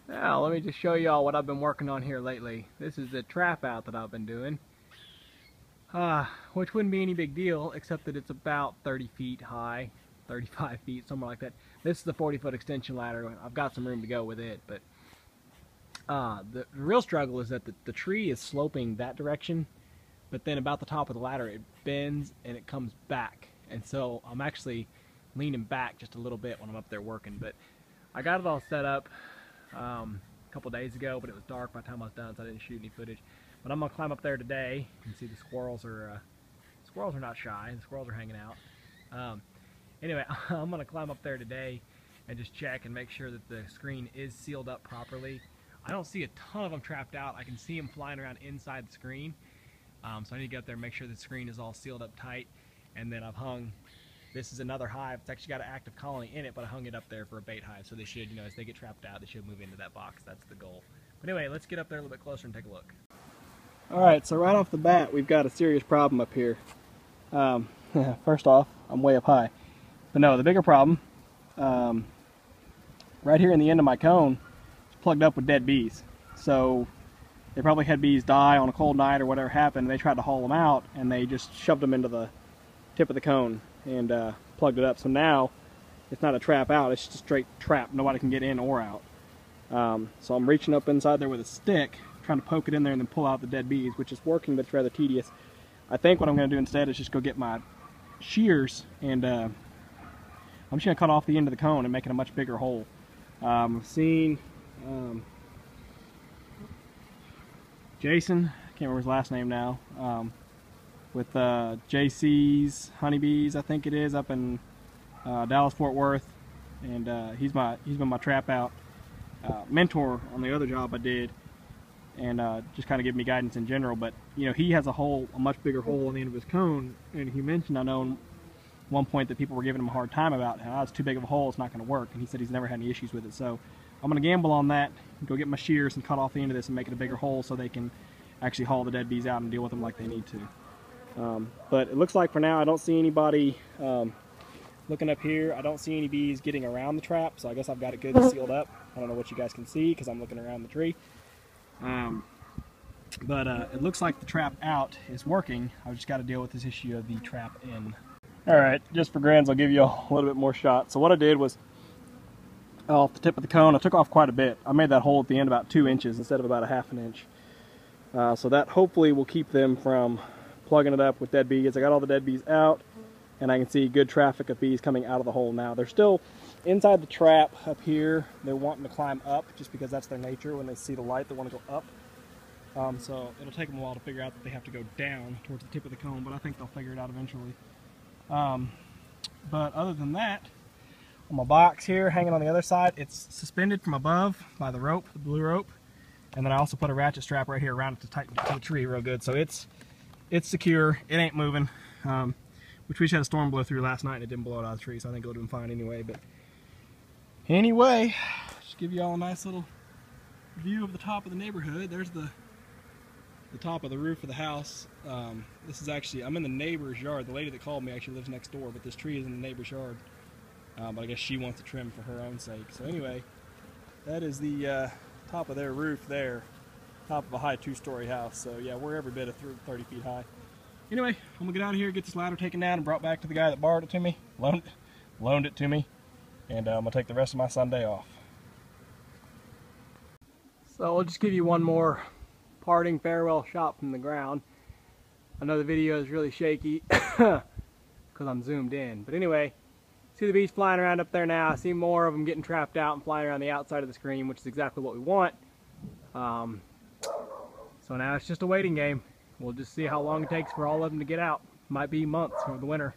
Now, let me just show y'all what I've been working on here lately. This is the trap out that I've been doing. Which wouldn't be any big deal, except that it's about 30 feet high, 35 feet, somewhere like that. This is the 40-foot extension ladder. I've got some room to go with it, but the real struggle is that the tree is sloping that direction, but then about the top of the ladder it bends and it comes back. And so I'm actually leaning back just a little bit when I'm up there working. But I got it all set up a couple days ago, but it was dark by the time I was done, so I didn't shoot any footage. But I'm gonna climb up there today. You can see the squirrels are not shy. The squirrels are hanging out. Anyway, I'm gonna climb up there today and just check and make sure that the screen is sealed up properly. I don't see a ton of them trapped out. I can see them flying around inside the screen. So I need to get up there and make sure the screen is all sealed up tight. And then I've hung, this is another hive. It's actually got an active colony in it, but I hung it up there for a bait hive. So they should, you know, as they get trapped out, they should move into that box. That's the goal. But anyway, let's get up there a little bit closer and take a look. Alright, so right off the bat, we've got a serious problem up here. First off, I'm way up high. But no, the bigger problem, right here in the end of my cone, it's plugged up with dead bees. So they probably had bees die on a cold night or whatever happened. They tried to haul them out and they just shoved them into the tip of the cone and plugged it up. So now it's not a trap out, it's just a straight trap. Nobody can get in or out. So I'm reaching up inside there with a stick, trying to poke it in there and then pull out the dead bees, which is working, but it's rather tedious. I think what I'm going to do instead is just go get my shears and I'm just going to cut off the end of the cone and make it a much bigger hole. I've seen Jason, I can't remember his last name now, with JC's Honeybees, I think it is, up in Dallas Fort Worth, and he's been my trap out mentor on the other job I did, and just kind of give me guidance in general. But you know, he has a much bigger hole on the end of his cone, and he mentioned, I know, at one point that people were giving him a hard time about how it's too big of a hole, it's not going to work, and he said he's never had any issues with it. So I'm going to gamble on that, go get my shears and cut off the end of this and make it a bigger hole so they can actually haul the dead bees out and deal with them like they need to. But it looks like for now I don't see anybody. Looking up here, I don't see any bees getting around the trap, so I guess I've got it good and sealed up. I don't know what you guys can see because I'm looking around the tree. But it looks like the trap out is working. I've just got to deal with this issue of the trap in. Alright, just for grins, I'll give you a little bit more shot. So what I did was, off the tip of the cone, I took off quite a bit. I made that hole at the end about 2 inches instead of about a ½ inch. So that hopefully will keep them from plugging it up with dead bees. I got all the dead bees out, and I can see good traffic of bees coming out of the hole now. They're still inside the trap up here. They're wanting to climb up just because that's their nature. When they see the light, they want to go up. So it'll take them a while to figure out that they have to go down towards the tip of the cone, but I think they'll figure it out eventually. But other than that, on my box here, hanging on the other side, it's suspended from above by the rope, the blue rope, and then I also put a ratchet strap right here around it to tighten it to the tree real good. So it's secure, it ain't moving, which we just had a storm blow through last night and it didn't blow it out of the tree, so I think it would have been fine anyway. But anyway, just give you all a nice little view of the top of the neighborhood. There's the top of the roof of the house. This is actually, I'm in the neighbor's yard. The lady that called me actually lives next door, but this tree is in the neighbor's yard. But I guess she wants to trim for her own sake. So anyway, that is the top of their roof there. Top of a high 2-story house. So yeah, we're every bit of 30 feet high. Anyway, I'm gonna get out of here, get this ladder taken down and brought back to the guy that borrowed it to me, loaned it to me, and I'm gonna take the rest of my Sunday off. So I'll just give you one more parting farewell shot from the ground. I know the video is really shaky because I'm zoomed in, but anyway, see the bees flying around up there now. I see more of them getting trapped out and flying around the outside of the screen, which is exactly what we want. So now it's just a waiting game. We'll just see how long it takes for all of them to get out. Might be months for the winter.